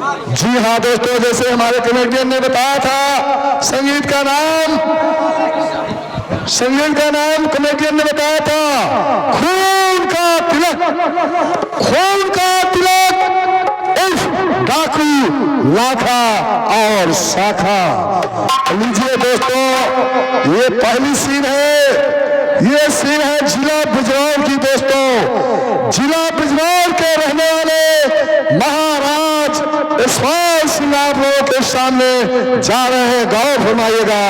जी हाँ दोस्तों, जैसे हमारे कमेडियन ने बताया था, संगीत का नाम कमेडियन ने बताया था खून का तिलक। खून का तिलक उफ डाकू लाखा और शाखा। लीजिए दोस्तों, ये पहली सीन है। ये सीन है जिला बिजनौर की दोस्तों। जिला बिजनौर के रहने वाले महाराज यशपाल सिंह आप लोगों के सामने जा रहे हैं। गौर फरमाइएगा,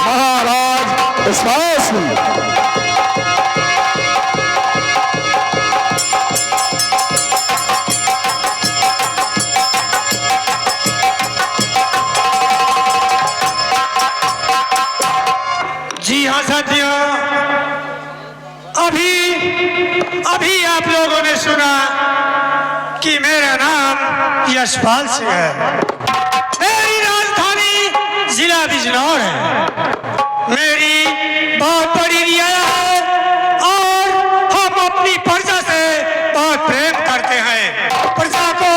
महाराज यशपाल सिंह। जी हाँ साथियों, अभी आप लोगों ने सुना कि मेरा नाम यशपाल सिंह है। मेरी राजधानी जिला बिजनौर है। मेरी बहुत बड़ी रियाया है और हम अपनी प्रजा से बहुत प्रेम करते हैं। प्रजा को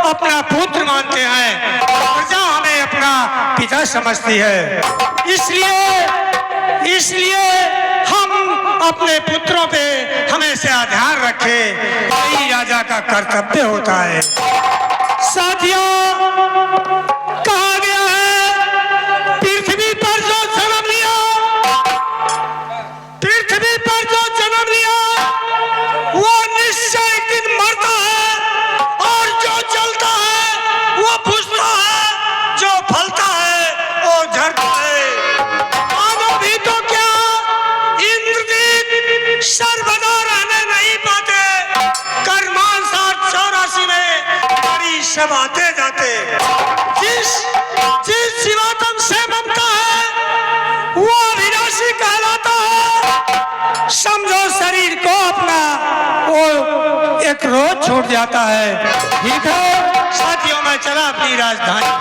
अपना पुत्र मानते हैं। प्रजा हमें अपना पिता समझती है। इसलिए हम अपने पुत्रों पे हमेशा ध्यान रखें, यही राजा का कर्तव्य होता है। साथियों, कहा गया है पृथ्वी पर जो जन्म लिया वो निश्चय एक दिन मरता है, और जो जलता है वो बुझता है, जो फलता है वो झड़ता है। मानव भी तो क्या, इंद्रजीत सर्वदा रहने नहीं पाते। कर्मान 784 में बड़ी सब आते जाते। जिस जीवात्म से बनता है वो अविनाशी कहलाता है। समझो शरीर को अपना वो एक रोज छूट जाता है। ठीक है साथियों, मैं चला अपनी राजधानी।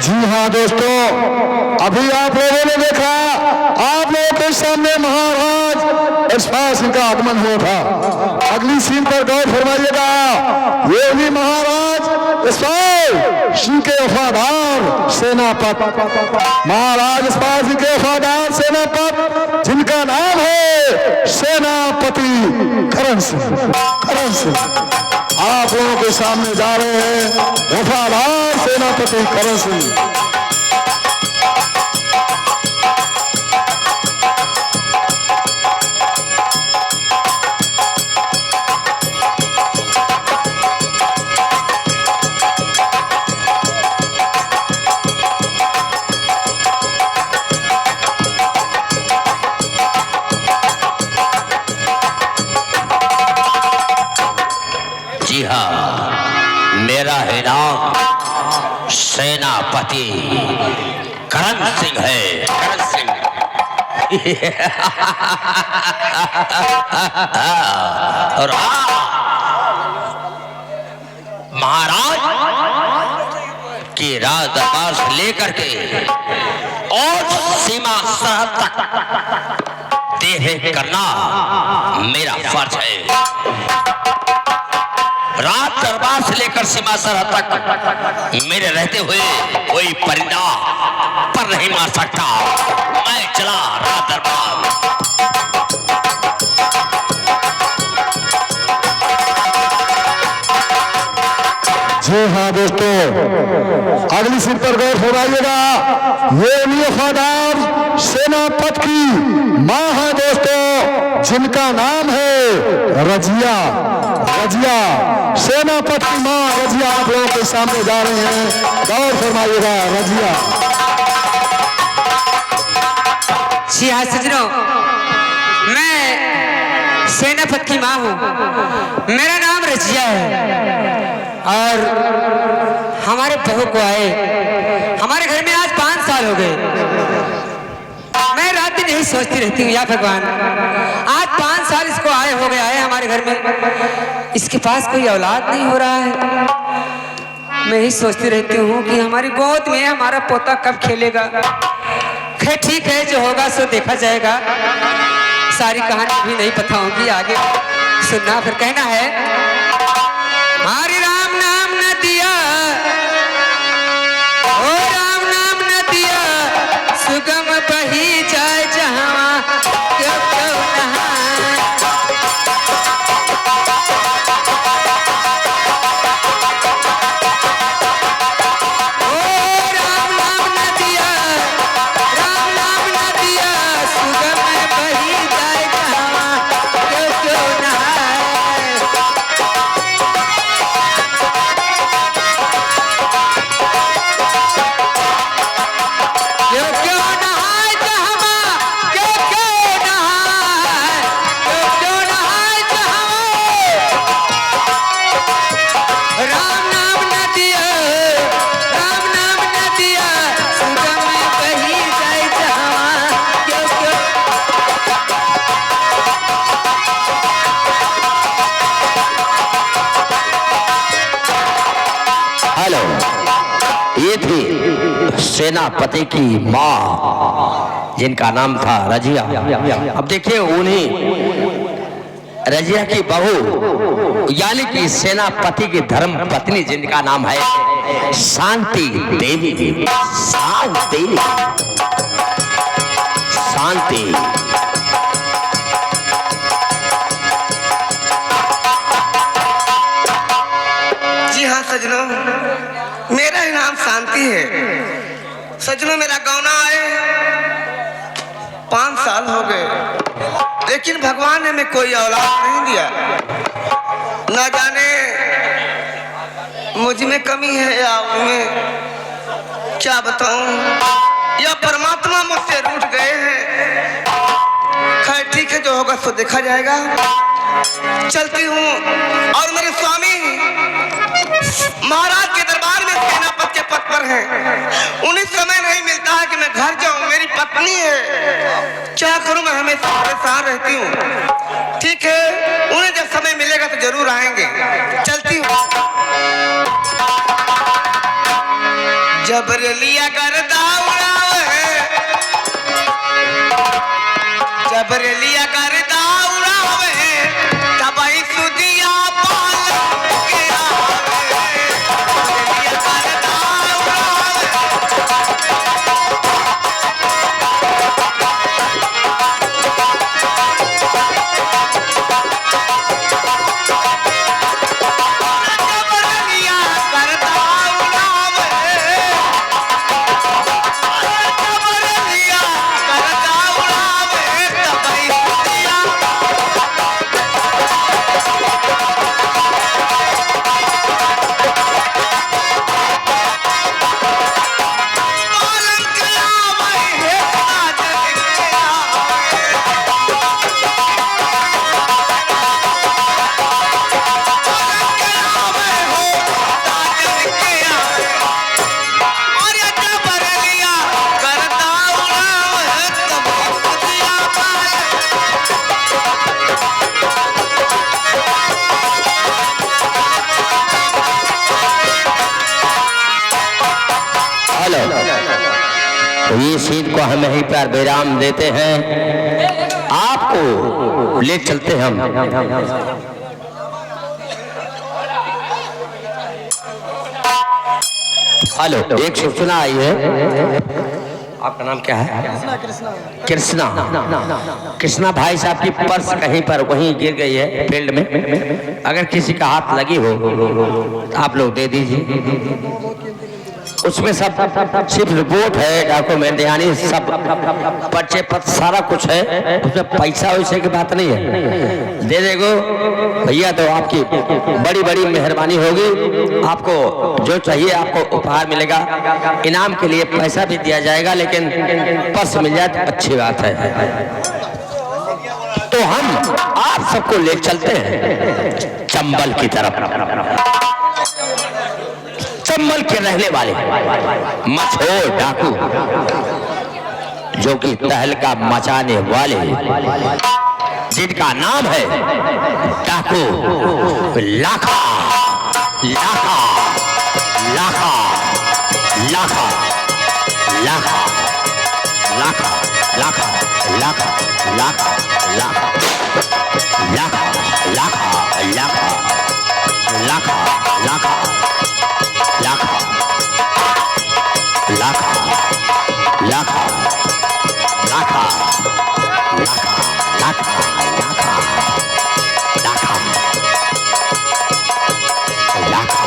जी हाँ दोस्तों, अभी आप लोगों ने देखा, आप लोगों के सामने महाराज यशपाल सिंह का आगमन हुआ था। अगली सीन पर गौर फरमाइएगा। ये भी महाराज यशपाल सिंह के वफादार सेनापति, महाराज यशपाल सिंह के वफादार सेनापति, जिनका नाम है सेनापति करण सिंह। आप लोगों के सामने जा रहे हैं वफादार सेनापति करण सिंह। जी हाँ, मेरा है नाम सेनापति करण सिंह है। करण सिंह और महाराज की राज दरबार से लेकर के और सीमा सरहद तक देख करना मेरा फर्ज है। रात दरबार से लेकर सीमा सरहद तक मेरे रहते हुए कोई परिंदा पर नहीं मार सकता। मैं चला रात दरबार। जी हाँ दोस्तों, अगली सीट पर गौर फरमाइएगा। ये वफादार सेनापति की मां है दोस्तों, जिनका नाम है रजिया। सेनापति की मां रजिया आप लोगों के सामने जा रहे हैं। गौर फरमाइएगा, रजिया। जी हाँ सज्जनों, मैं सेनापति की मां हूँ। मेरा नाम रजिया है और हमारे बहू को आए हमारे घर में आज 5 साल हो गए। मैं रात दिन यही सोचती रहती हूँ, या भगवान आज 5 साल इसको आए हो गया है हमारे घर में, इसके पास कोई औलाद नहीं हो रहा है। मैं ही सोचती रहती हूँ कि हमारी गोद में हमारा पोता कब खेलेगा। खैर ठीक है, जो होगा सो देखा जाएगा। सारी कहानी भी नहीं पता होगी, आगे सुनना फिर कहना है। हरि राम नाम न दिया, ओ राम नाम न दिया, सुगम बही जाए जहाँ क्यों क्यों नहाए। ओ राम नाम न दिया, राम नाम न दिया, सुगम बही जाए जहाँ क्यों क्यों नहाए। क्यों क्यों नहाए जहाँ, क्यों क्यों नहाए, क्यों क्यों नहाए जहाँ। राम नाम न दिया, राम नाम न दिया, सुगम बही जाए जहाँ क्यों क्यों। हेलो, ये थी सेनापति की माँ जिनका नाम था रजिया। अब देखिए उन्हीं रजिया की बहू यानी कि सेनापति की धर्म पत्नी जिनका नाम है शांति देवी। शांति शांति जी हाँ सजनों, मेरा ही नाम शांति है। सजनों, मेरा गौना आए 5 साल हो गए, लेकिन भगवान ने मैं कोई औलाद नहीं दिया। ना जाने मुझ में कमी है या उनमें, क्या बताऊं, या परमात्मा मुझसे रूठ गए हैं। खैर ठीक है, जो होगा सो देखा जाएगा। चलती हूँ और मेरे स्वामी महाराज के दरबार में सेनापति के पद पर हैं। उन्हें समय नहीं मिलता है कि मैं घर जाऊं, मेरी पत्नी है, क्या करूं, मैं हमेशा परेशान रहती हूँ। ठीक है, उन्हें जब समय मिलेगा तो जरूर आएंगे। चलती हूँ। जबरलिया करदा उड़ावे, जबरलिया करदा उड़ावे, तबाही सुदिया पाल के आवे। जबरलिया करदा उड़ावे, जबरलिया करदा उड़ावे, जबरलिया करदा उड़ावे, तबाही सुदिया। पालन के आवे है साजन के आवे, पालन के आवे हो साजन के आवे। और ये जबरलिया करदा उड़ावे, तबाही सुदिया पाले। हेलो, तो ये सीन को हम यहीं पर विराम देते हैं। आपको ले चलते हम हेलो, एक सूचना आई है। आपका नाम क्या है? कृष्णा। कृष्णा भाई साहब की पर्स कहीं पर वहीं गिर गई है फील्ड में। अगर किसी का हाथ लगी हो तो आप लोग दे दीजिए। उसमें सब सिर्फ रिपोर्ट है, डॉक्यूमेंट यानी सब पर्चे पत्र सारा कुछ है, उसमें पैसा वैसे की बात नहीं है। दे देगो भैया तो आपकी बड़ी बड़ी मेहरबानी होगी। आपको जो चाहिए आपको उपहार मिलेगा। इनाम के लिए पैसा भी दिया जाएगा, लेकिन पर्स मिल जाए तो अच्छी बात है। तो हम आप सबको ले चलते हैं चंबल की तरफ। चंबल के रहने वाले मछोर डाकू, जो कि तहलका मचाने वाले, जिनका नाम है डाकू लाखा लाखा लाखा लाखा लाखा लाखा। लाखा लाखा लाखा लाखा लाखा लाखा लाखा लाखा लाखा लाखा लाखा लाखा लाखा लाखा लाखा लाखा लाखा लाखा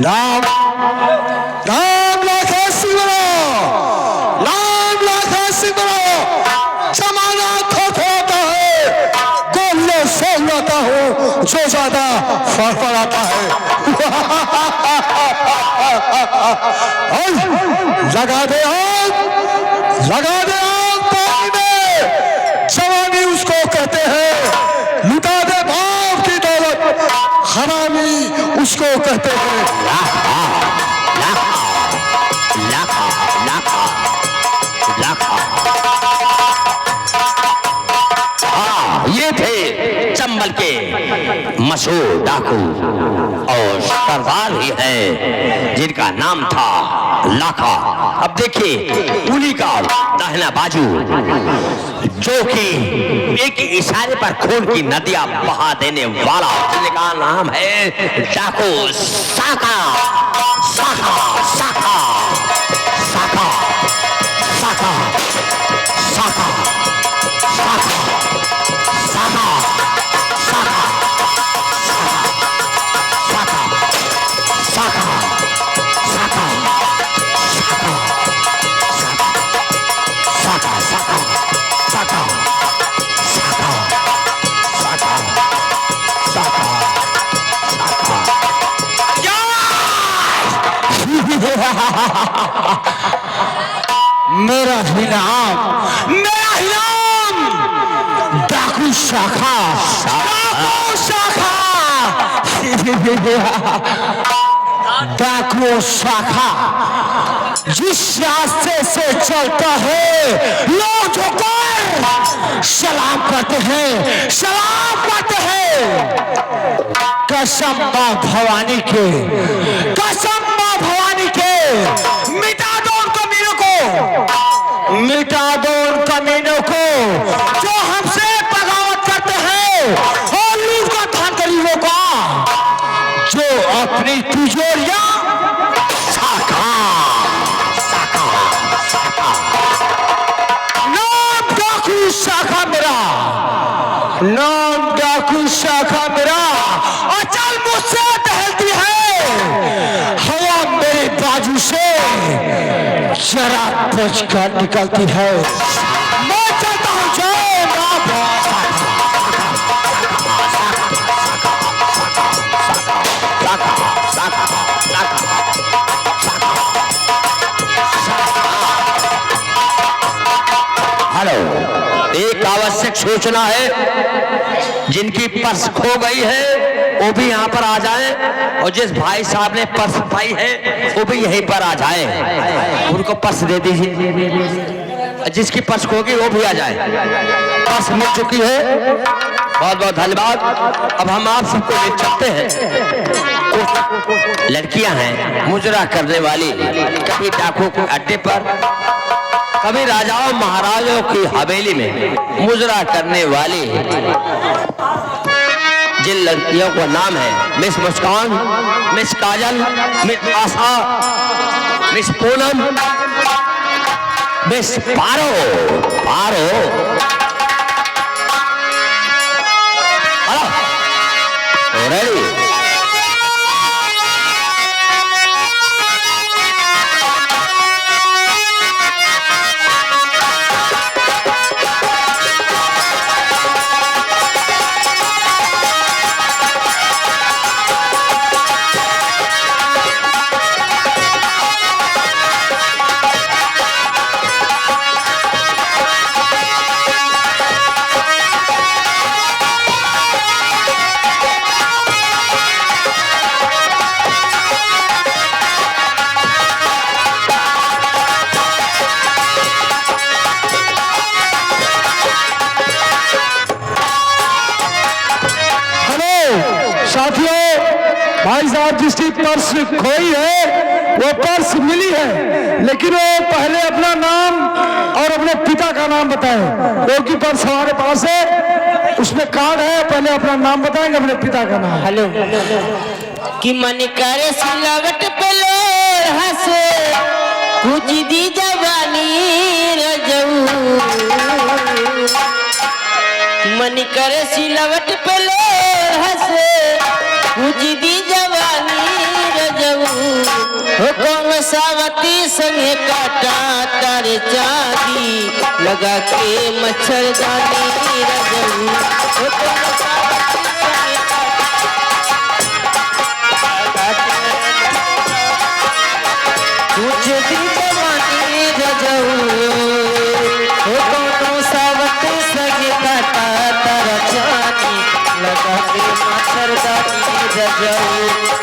नाम नाम लाखा सिमरो, नाम लाखा सिमरो। जमाना थोथोता है, गोलियों से लाता हूँ जो ज्यादा फड़फड़ाता है। लगा दे आग, लगा दे आग पानी में। जवानी उसको कहते हैं, लुटा दे बाप की दौलत, हरामी उसको कहते हैं। लाखा लाखा लाखा लाखा लाखा। हाँ, ये थे चंबल के मशहूर डाकू और सरदार ही हैं जिनका नाम था लाखा। अब देखिए उन्हीं का दाहिना बाजू जो कि एक इशारे पर खून की नदियां बहा देने वाला, जिनका नाम है डाकू साका साका साका साका साका साका साका साका साका साका साका साका साका साका साका साका साका साका साका। मेरा ही नाम डाकू शाखा, डाकू शाखा, डाकू शाखा। जिस रास्ते से चलता है लोग झुककर सलाम करते हैं, सलाम करते हैं। कसम मां भवानी के, कसम मां भवानी के, मिटा दो उन कमीनों को, मिटा दो उन कमीनों को जो हमसे बगावत करते हैं और लूट का धान गरीबों का, जो अपनी तिजोरियां साका साका साका। नाम डाकू शाखा मेरा, नाम डाकू शाखा मेरा। अचल मुझसे टहलती है हवा मेरे बाजू से, जरा बचकर निकलती है। मैं चलता हूँ जय मां हेलो, एक आवश्यक सूचना है, जिनकी पर्स खो गई है वो भी यहाँ पर आ जाए, और जिस भाई साहब ने पर्स पाई है वो भी यहीं पर आ जाए, उनको पर्स दे दीजिए। जिसकी पर्स खोगी वो भी आ जाए। पर्स मिल चुकी है, बहुत बहुत धन्यवाद। अब हम आप सबको ले चलते हैं। कुछ लड़कियां हैं मुजरा करने वाली, कभी डाकू के अड्डे पर, कभी राजाओं महाराजों की हवेली में मुजरा करने वाली। जिन लड़कियों का नाम है मिस मुस्कान, मिस काजल, मिस आशा, मिस पूनम, मिस पारो पारो। रेडी? साथियों भाई साहब जिसकी पर्स खोई है वो पर्स मिली है, लेकिन वो पहले अपना नाम और अपने पिता का नाम बताए। क्योंकि पर्स हमारे पास है, उसमें कार्ड है, पहले अपना नाम बताएंगे, अपने पिता का नाम। हेलो कि मन करे सिलावट पे लोर हंसे कुछ दी जवानी रजऊ, मन करे सिलावट पे लोर हंसे कुछ दी जवानी रजऊ, हो कौन सावती संगे काटा तारे चांदी लगा के मच्छरदानी रजऊ, हो कौन सावती संगे कुछ दी जवानी रजऊ, हो कौन सावती संगे काटा तारा चांदी लगा के मच्छरदानी रजऊ।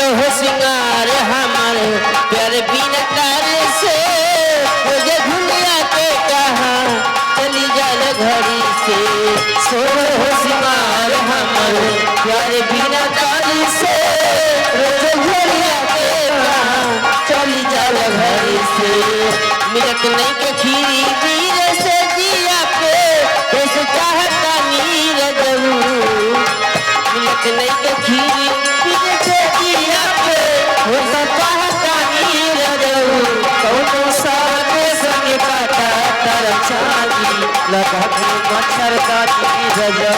हो सिंगार हमारे प्यारे बिना तारे से, मुझे भूलिया के कहा चली जाल घड़ी से। सोलो हो सिंगार हमारे प्यारे बिना तारे से, मुझे भूलिया के कहा चली जाल घड़ी से। मिलत नहीं के खीरी वीर से जिया पे ऐसे चाहता नीर जरूर, मिलत नहीं के खीरी वीर से जिया पे होता चाहता नीर जरूर, कौन साथे संगे काटा तारा चांदी लगा के मच्छरदानी रजऊ।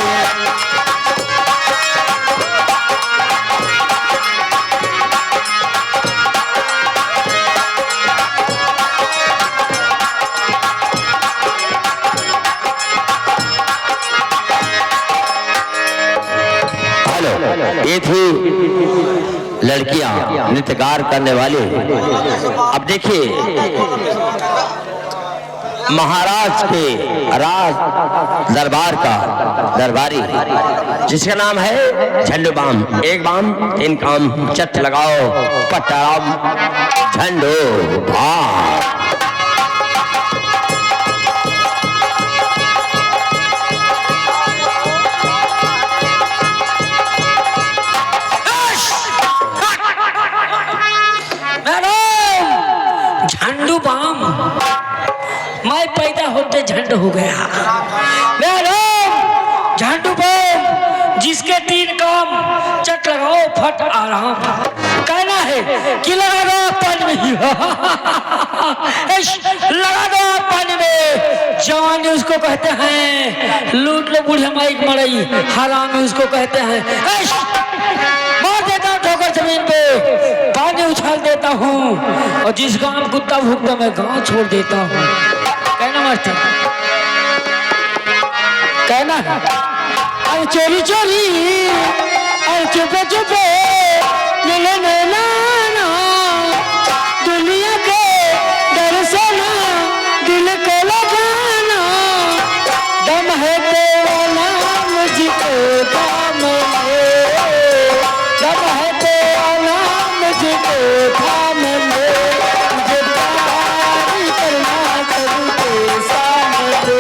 ये थी लड़कियां नृत्यकार करने वाली। अब देखिए महाराज के राज दरबार का दरबारी जिसका नाम है झंडू बाम। एक बाम तीन काम, चट लगाओ पट्टाराम झंडू बाम। झंडू बाम मैं पैदा होते झंड हो गया। झंडू बाम जिसके तीन काम, चट लगाओ फट आराम। कहना है कि लगा दो पानी में लगा दो पानी में। जवानी उसको कहते हैं, लूट लो बूढ़े माइक मरई हरामी उसको कहते हैं। मार देता हूँ ठोकर जमीन पे, पानी उछाल देता हूँ, और जिस गांव कुत्ता भूखता मैं गांव छोड़ देता हूँ। कहना मास्टर, कहना है अरे चोरी चोरी, अरे चुपे चुपे मिले नैना, दुनिया के डर से ना दिल को लगाना। दम है तेरा नाम मुझको थाम ले, दम है तेरा नाम मुझको थाम ले। मुझे प्यार करना सबके सामने,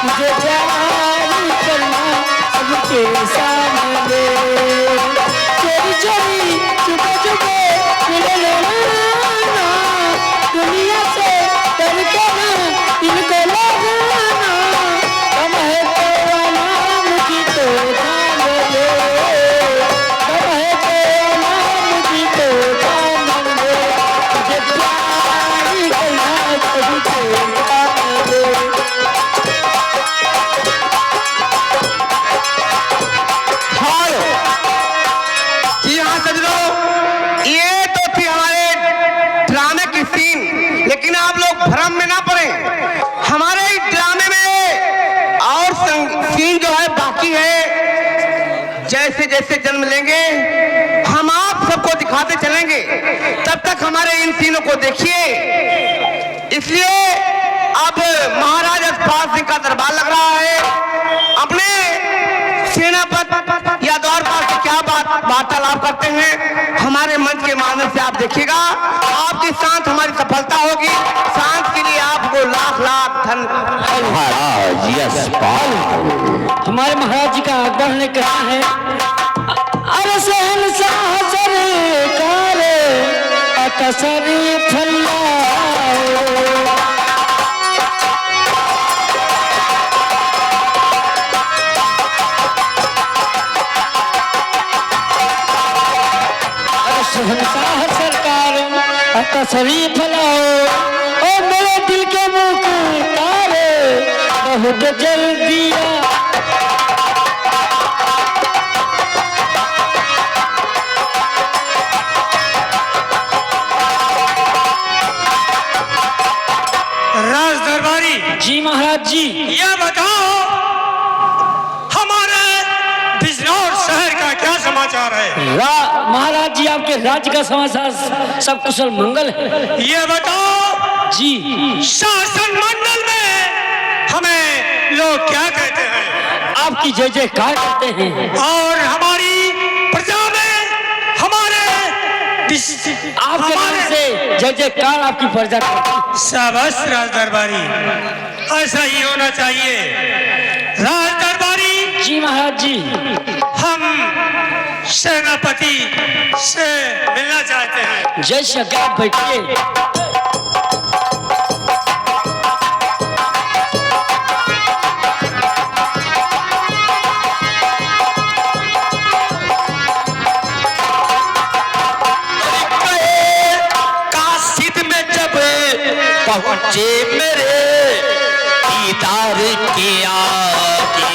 मुझे प्यार करना सबके सामने। चोरी चोरी चुपे चुपे मिले लेना, दुनिया से डर के ना इनको लगाना। दम है तेरा नाम मुझको थाम ले, दम है तेरा नाम मुझको थाम ले। मुझे प्यार करना सबके सामने। जी हाँ सजनो, ये तो थी हमारे ड्रामे की सीन, लेकिन आप लोग भ्रम में ना पड़े। हमारे इस ड्रामे में और सीन जो है बाकी है। जैसे जैसे जन्म लेंगे हम आप सबको दिखाते चलेंगे, तब तक हमारे इन सीनों को देखिए। इसलिए अब महाराज यशपाल सिंह का दरबार लग रहा है। अपने सेनापति या द्वारपाल से क्या वार्तालाप करते हैं हमारे मंच के माध्यम से आप देखिएगा। आपके साथ हमारी सफलता होगी। साथ के लिए आपको लाख लाख धन महाराज यशपाल। हमारे महाराज जी का अकबर ने कहा है, अरे शहंशाह सरकार अकसरी फल्लाओ। अरे शहंशाह सरकार अकसरी फलाओ, ओ मेरे दिल के मुख्तार बहुत जल्दिया। राज दरबारी जी महाराज जी। ये बताओ हमारे बिजनौर शहर का क्या समाचार है? महाराज जी आपके राज्य का समाचार सब कुशल मंगल है। ये बताओ जी शासन मंडल में हमें लोग क्या कहते हैं? आपकी जय जयकार करते हैं। और हमारी प्रजा में हमारे आपके नाम से जय जयकार आपकी प्रजा करती है। शाबाश राज दरबारी, ऐसा ही होना चाहिए। राज दरबारी जी महाराज जी। हम सेनापति से मिलना चाहते हैं। जय श्री राम, बैठिए। पहुंचे मेरे दीदार के आगे,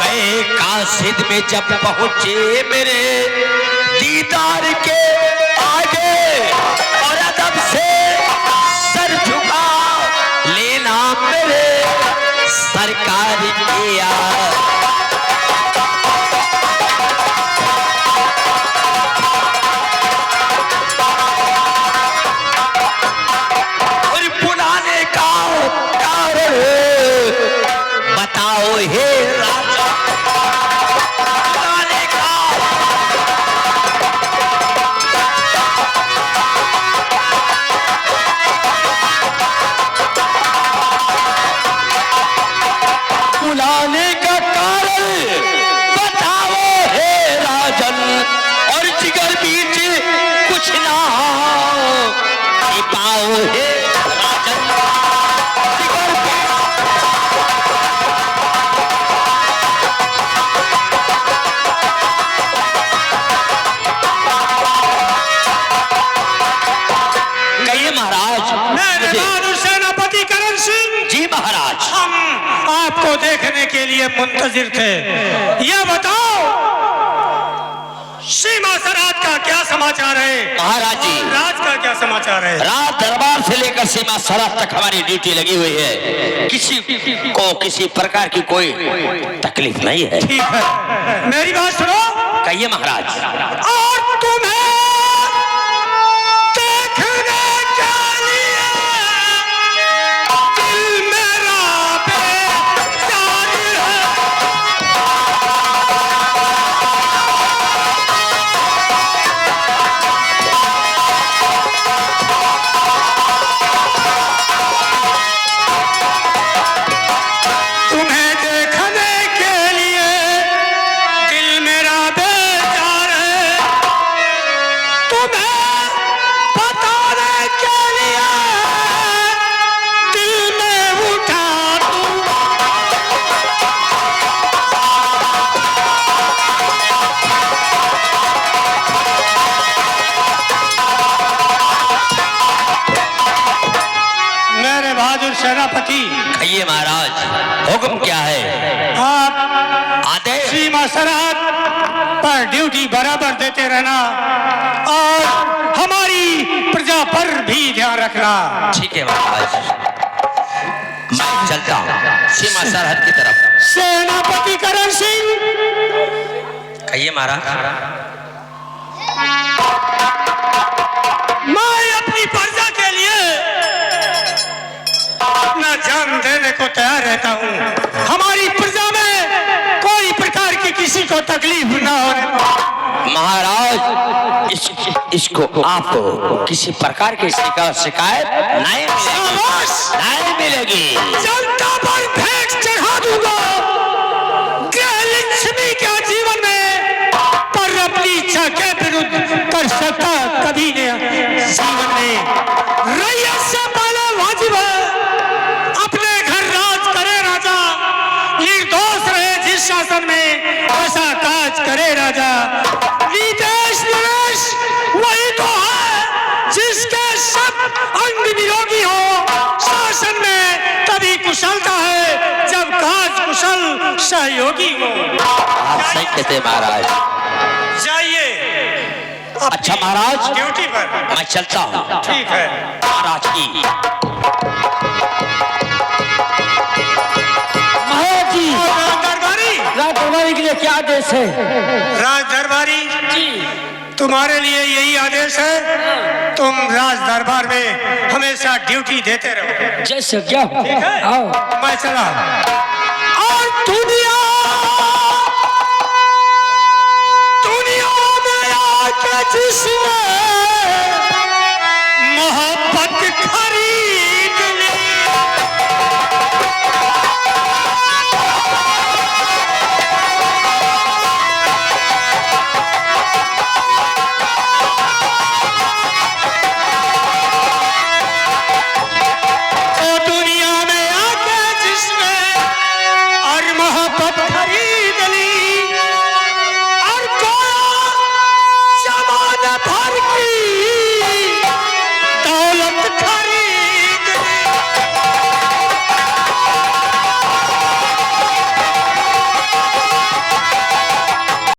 गए कासिद में जब पहुंचे मेरे दीदार के आगे, और अदब से सर झुका लेना मेरे सरकार किया। और बुलाने का कारण बताओ हे राजा, बुलाने का बुलाने का कारण बताओ हे राजन, और जिगर बीच कुछ ना छिपाओ हे राजन, जिगर बीच कहिए महाराज। मेरे बहादुर सेनापति करण सिंह जी महाराज। हम आपको देखने के लिए मुंतजिर थे। ये बताओ सीमा सरहद का क्या समाचार है? महाराज जी, और राज का क्या समाचार है? रात दरबार से लेकर सीमा सरहद तक हमारी ड्यूटी लगी हुई है। किसी को किसी प्रकार की कोई तकलीफ नहीं है। ठीक है, मेरी बात सुनो। कहिए महाराज। और तुम्हें देखने के लिए दिल मेरा बेजार है। तुम्हें देखने के लिए दिल मेरा बेजार है। तुम्हें बताने के लिए दिल में उठा दूं। मेरे बहादुर सेनापति, कहिए महाराज, हुक्म क्या है? आप आदेश। सीमा सरहद पर ड्यूटी बराबर देते रहना और हमारी प्रजा पर भी ध्यान रखना। ठीक है महाराज, मैं चलता हूँ सीमा सरहद की तरफ। सेनापति करण सिंह। कहिए महाराज। मैं अपनी प्रजा के लिए अपना जान देने को तैयार रहता हूँ। हमारी प्रजा में कोई प्रकार की किसी को तकलीफ ना हो। महाराज इसको आपको किसी प्रकार की शिकायत नहीं मिलेगी। जनता पर भेंट चढ़ा दूंगा गृहलक्ष्मी के जीवन में, पर अपनी इच्छा के विरुद्ध कर सकता कभी नहीं जीवन में। रैयत से पहले वाजिब है अपने घर राज करे राजा, निर्दोष रहे जिस शासन में ऐसा काज करे राजा। विदेश निवेश वही तो है जिसके सब अंग निरोगी हो। शासन में तभी कुशलता है जब काज कुशल सहयोगी हो। आप सही कहते हैं महाराज। जाइए अच्छा महाराज, ड्यूटी पर मैं चलता हूँ। ठीक है महाराज की महाराज जी, दरबारी, राज दरबारी के लिए क्या आदेश है? राज दरबारी तुम्हारे लिए यही आदेश है, तुम राज दरबार में हमेशा ड्यूटी देते रहो। जैसे क्या हो? ठीक है? आओ। मैं चला। और दुनिया में आके जिसने